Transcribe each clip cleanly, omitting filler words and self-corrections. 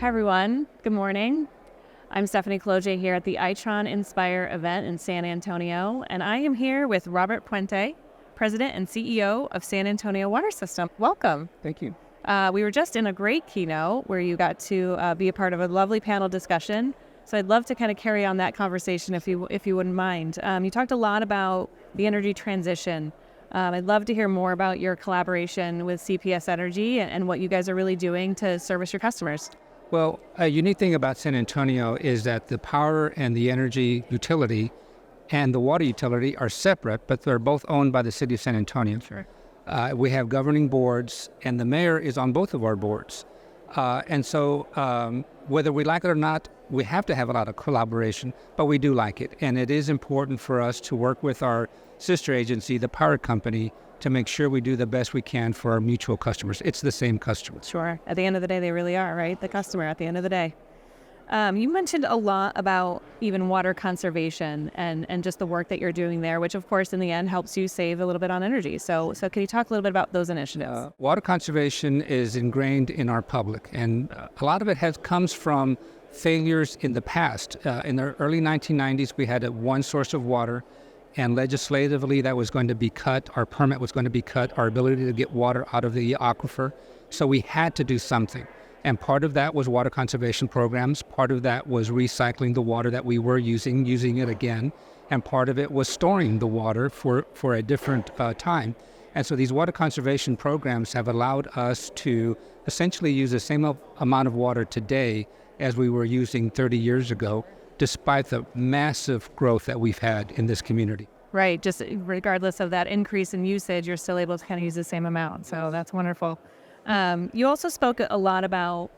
Hi, everyone. Good morning. I'm Stephanie Cloje here at the Itron Inspire event in San Antonio, and I am here with Robert Puente, President and CEO of San Antonio Water System. Welcome. Thank you. We were just in a great keynote where you got to be a part of a lovely panel discussion. So I'd love to kind of carry on that conversation if you wouldn't mind. You talked a lot about the energy transition. I'd love to hear more about your collaboration with CPS Energy and what you guys are really doing to service your customers. Well, a unique thing about San Antonio is that the power and the energy utility and the water utility are separate, but they're both owned by the city of San Antonio. Sure. We have governing boards, and the mayor is on both of our boards. And so whether we like it or not, we have to have a lot of collaboration, but we do like it. And it is important for us to work with our sister agency, the power company, to make sure we do the best we can for our mutual customers. It's the same customers. Sure. At the end of the day, they really are, right? The customer at the end of the day. You mentioned a lot about even water conservation and just the work that you're doing there, which of course in the end helps you save a little bit on energy. So can you talk a little bit about those initiatives? Water conservation is ingrained in our public, and a lot of it comes from failures in the past. In the early 1990s, we had one source of water, and legislatively that was going to be cut. Our permit was going to be cut, our ability to get water out of the aquifer. So we had to do something. And part of that was water conservation programs. Part of that was recycling the water that we were using it again. And part of it was storing the water for a different time. And so these water conservation programs have allowed us to essentially use the same amount of water today as we were using 30 years ago, despite the massive growth that we've had in this community. Right. Just regardless of that increase in usage, you're still able to kind of use the same amount. So that's wonderful. You also spoke a lot about,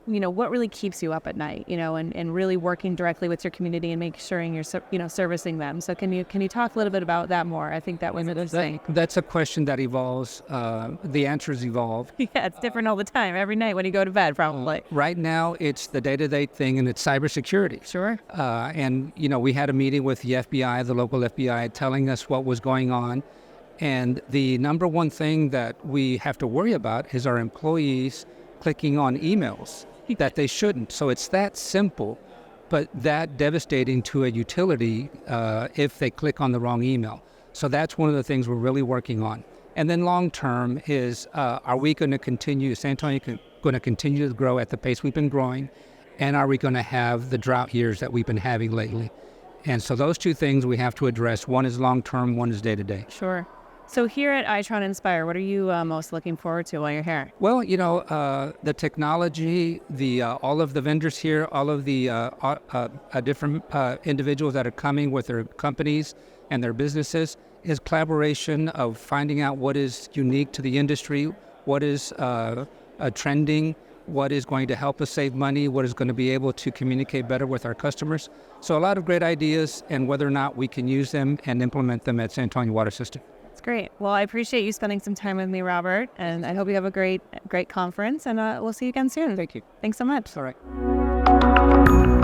what really keeps you up at night, and really working directly with your community and making sure you're, servicing them. So can you talk a little bit about that more? I think that was another thing. That's a question that evolves. The answers evolve. Yeah, it's different all the time, every night when you go to bed, probably. Right now, it's the day-to-day thing, and it's cybersecurity. Sure. And we had a meeting with the FBI, the local FBI, telling us what was going on. And the number one thing that we have to worry about is our employees clicking on emails that they shouldn't. So it's that simple, but that devastating to a utility if they click on the wrong email. So that's one of the things we're really working on. And then long term is, are we going to continue, San Antonio going to continue to grow at the pace we've been growing? And are we going to have the drought years that we've been having lately? And so those two things we have to address. One is long term, one is day to day. Sure. So here at Itron Inspire, what are you most looking forward to while you're here? Well, the technology, all of the vendors here, all of the different individuals that are coming with their companies and their businesses, is collaboration of finding out what is unique to the industry, what is trending, what is going to help us save money, what is going to be able to communicate better with our customers. So a lot of great ideas, and whether or not we can use them and implement them at San Antonio Water System. That's great. Well, I appreciate you spending some time with me, Robert, and I hope you have a great conference, and we'll see you again soon. Thank you. Thanks so much. All right.